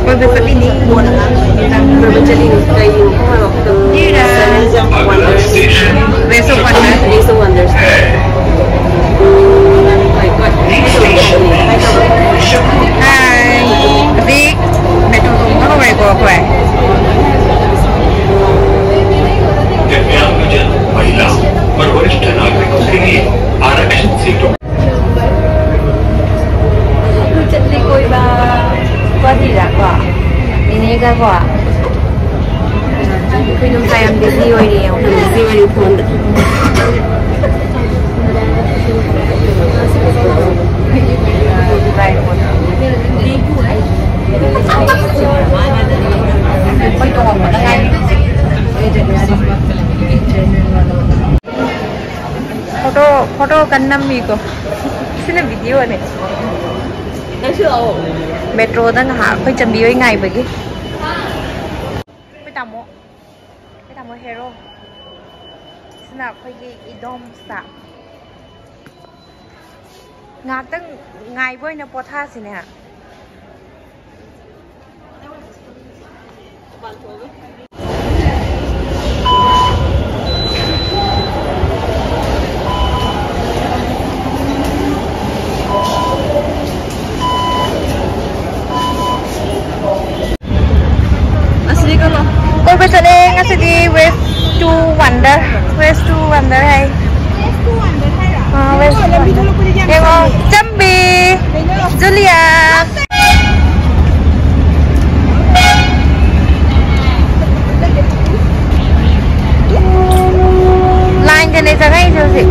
Koi bisa ini berbeceli kayu. Reso Wonders. Hai, Big. Metro tunggu apa yang kau kue? महिला और वरिष्ठ नागरिकों के लिए आरक्षित सीटों चटनी कोई बात ही रखवा ini का क्या फिल्म sayang Disney वाली है Disney वाली फोन फोटो करना मी को सिने वीडियो ने मेट्रो दंग हा कोई चंबी होई ngai bagiไปตามโมเฮโร่สนับไปกีอีดอมสะงาตั้งไงบ่อยนะปอท่าสิเนี่ยकोई चले ngasih di West to Wonder है West Wonder Jambi Julia line ke nih jagah itu sih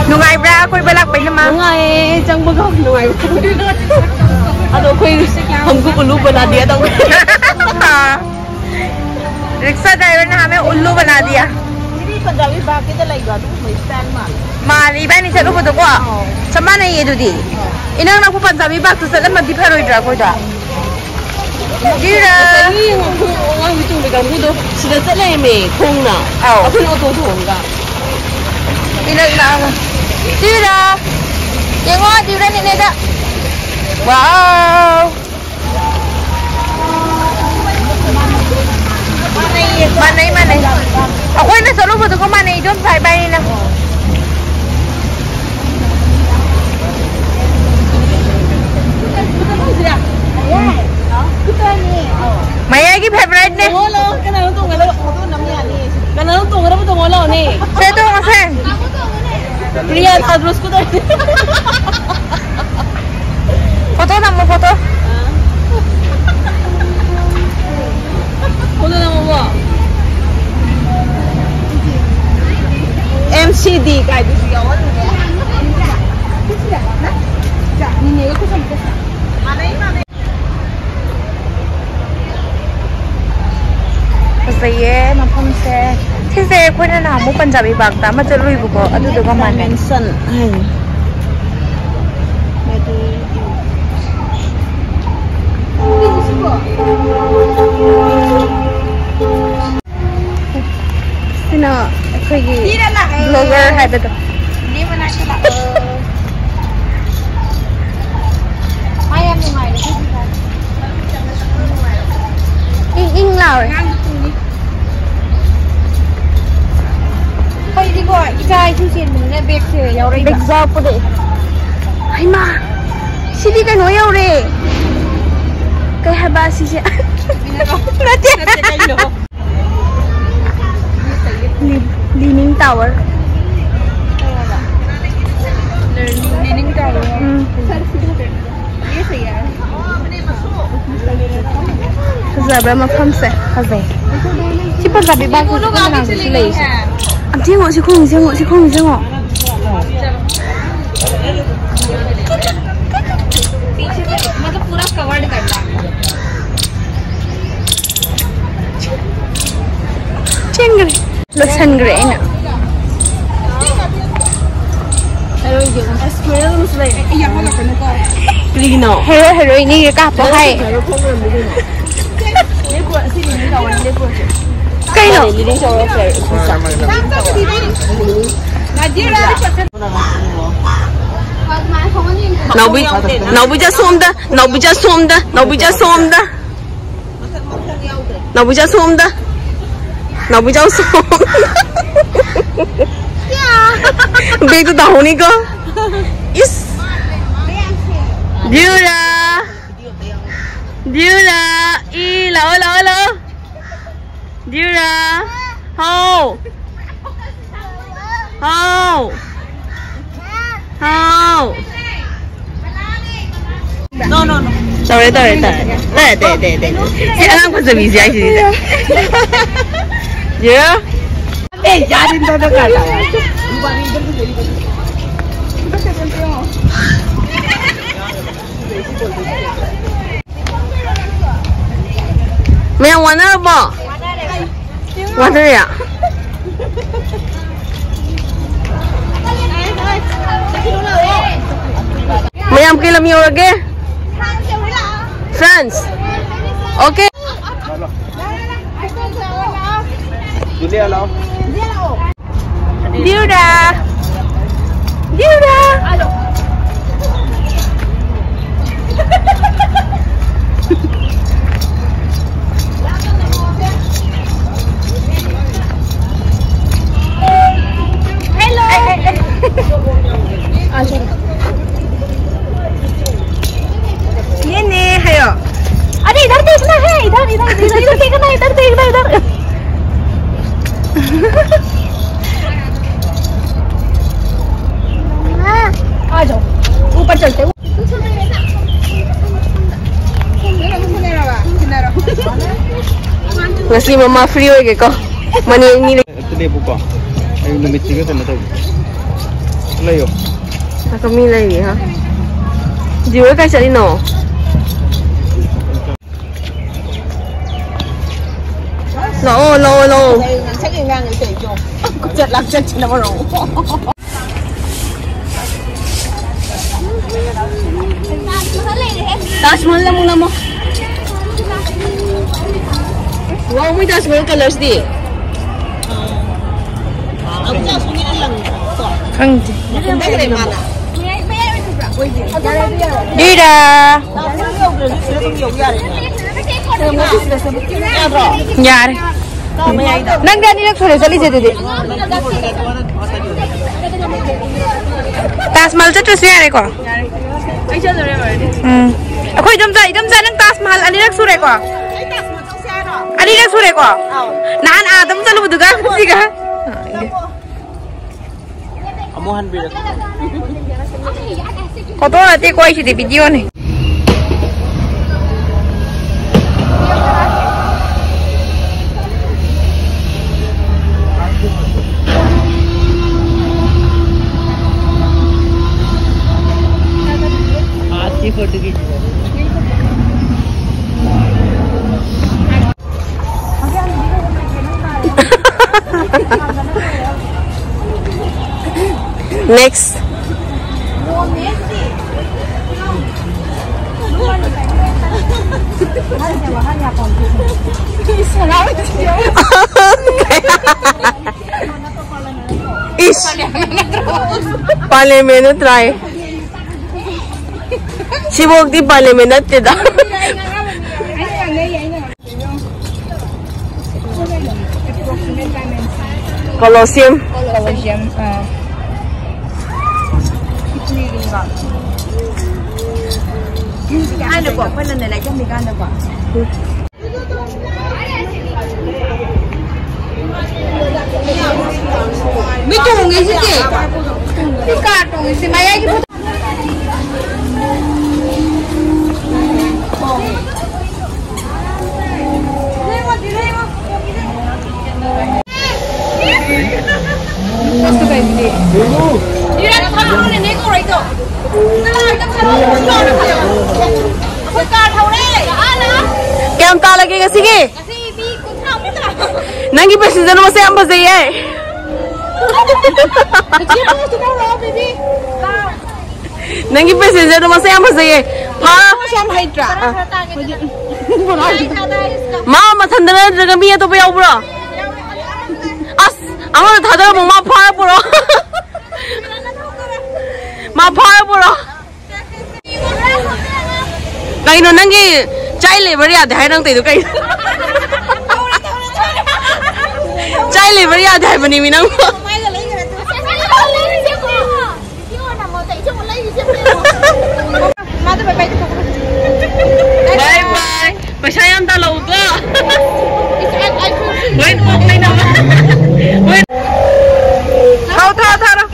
nungai bra koi balak pe nama nungai chang ba ko nungai ado koi हमको उल्लू बना दिया तो रिक्शा ड्राइवर ने हमें उल्लू बना दिया पंजाबी बाग के तो लग गया तो स्टाइल मारी बानी चलो को तो को समा नहीं है दुदी इनंग ना को पंजाबी बाग तो चल मत दिफर होइद्रा कोई दा जीराนี่ว่าวิจุงไปกับผู้ดูสิจะเล่เมคงน่ะเอาขึ้นเอาตัวถ่วงกัน이는 나 찌라 영화 찌라 니네다 와우 mana aku ini selalu foto ke mana itu saya bayar na Maya lagi favorite nih saya tuh ngasih lihat terusku tuh foto nama foto nama apa MCD kayak gitu sih kawan ini aku sampai mana Saya mafam se sise koi na namu Punjabi bag ta ma chalui bu ko adu do ma mention hai sina koi gi blogger hai ba to ni bana ke la ai am ni mai ing lao Koi di ko ikai chu chen mun ne bag se yaw rai bag za pu de ai ma si di ka no yaw re kai ha ba si se na te kai no Leaning Tower Leaning Tower ये सही है Zabra mafam se hazai si Punjabi bag ko na si lei अब जेंगो पीछे से मतलब पूरा कवर्ड करना चेंगरे लो सनग्रे ना हेरो हेरोइन ये का है Kaino? Naubuja somda. Begitu tahu nih kok. Is. Diura. Ilo. Diura. How. No. Sorry. Si anak pun sebisa sih. Ya. Jangan itu kata. Mày玩了不？玩这呀？Mayam kilam yo lagi? France. Okay. Diura. ये ने है यो अरे इधर देखना है इधर देखना इधर आ जाओ ऊपर चलते nasi mama free hoy ko mani ni tele buka ayo na mitsi ka na to layo kami layo ha diwe ka sali no lo chắc là ngang người cho chật làm chân chỉ là bao rồi Taj Mahal na muna mo. Wow, may Taj Mahal colors di. Kanji. Dida. Nyar. Nang gani nak thode chali je didi. Taj Mahal cha se are ko. Ai cha re ba di. Akoi idam ja nang Taj Mahal ani rak sure ko. Ani rak sure ko. Nan adam chalu buduga siga. Amohan bi. Koto ati koi si di video ni. Photo की नेक्स्ट इस parliament try Sibog di parliament tidak. Colosseum. Ada kok, apa nanti lagi kami kan ada kok. Mitung isi sih. Dikatung isi maya gitu. Kem ta lagi ke sini? Nangi passenger masih am bas ye. Nangi passenger masih am bas ye. Ha? Ma mathan ꯅꯊꯟꯗꯅ ꯅꯠꯇ꯭ꯔꯒ ꯃꯤ ꯑꯇꯣꯞꯄ ꯌꯥꯎꯕ꯭ꯔꯣ ꯑꯁ ꯑꯉꯣꯟꯗ ꯊꯥꯗꯔꯝꯃꯣ ꯃꯥ ꯐꯥꯔꯛꯄ꯭ꯔꯣ ꯃꯥ ꯐꯥꯔꯛꯄ꯭ꯔꯣ ꯀꯩꯅꯣ ꯅꯪꯒꯤ ꯆꯥꯏꯜ ꯂꯦꯕꯔ ꯌꯥꯗꯦ ꯍꯥꯏ ꯅꯪ ꯇꯩꯗꯣ ꯀꯩꯅꯣ ꯆꯥꯏꯜ ꯂꯦꯕꯔ ꯌꯥꯗꯦ ꯍꯥꯏꯕꯅꯤ ꯃꯤ ꯅꯪ Bye bye. Pesa yang tak lalu ke? Wait, wait, wait. Tahu, tahu, tahu.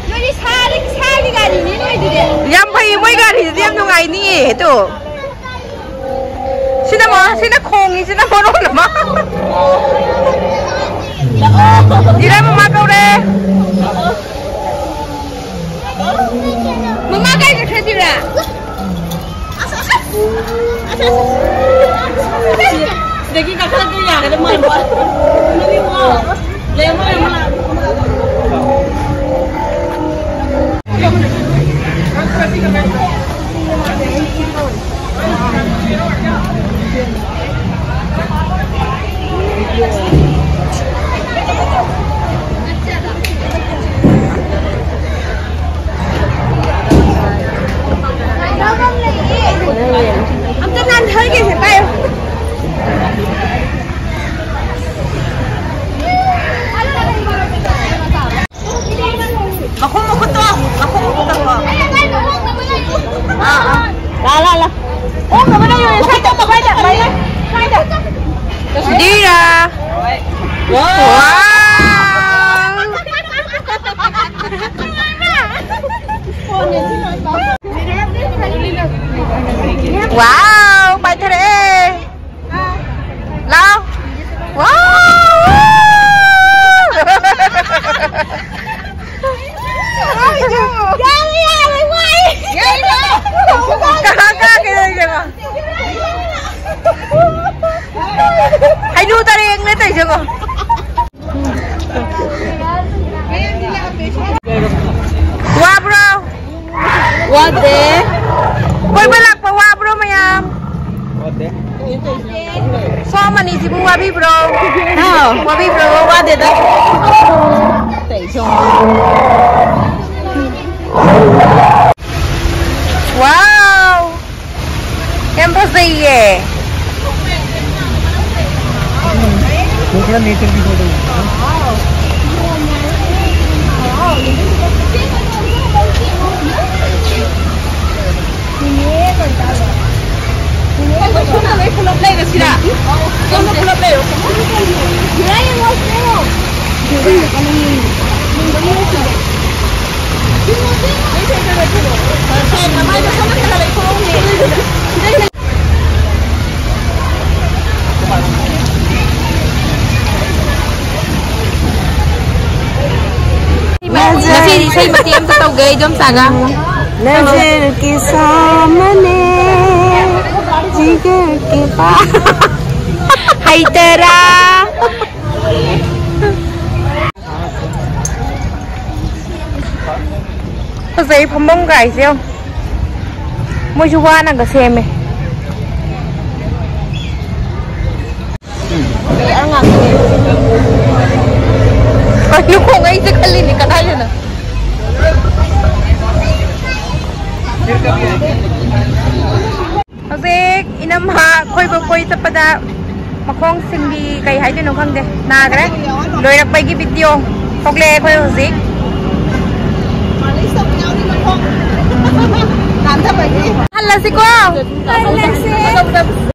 Jadi sehari kali ni ni dia. Yang paling baik kali dia yang ngai ni itu. Sini mah, sini kongi, sini kono nama. Dia mau makan deh. Mama kayak gitu tidak? Sedikit kakak lagi ya, ada mana? Nanti mau, lemon. Dira. Wow. Wow, bài thế đấy. Lao. Wow. Hay nu ta đi nghe thấy chưa? Wow bro. What the? Koi balak pa wow bro mayam. What the? So many si bu wabi bro. No, wabi bro. What the? Wow. Em pas gì vậy? थोड़ा नेचर की photo Nasi saya mati em tahu gay jom saga. Nazar ke samne jigar ke paas. Hai tera. Saya pembong guys yo. Mau coba nak ke seme. Ano ko ngayon sa kalini ka tayo na. Hozek, inamha, koy sa pada makong sindi kay hay din ukang de. Nagre, loy rak pagi video. Kogle koy Hozek. Halla si ko. Halla si.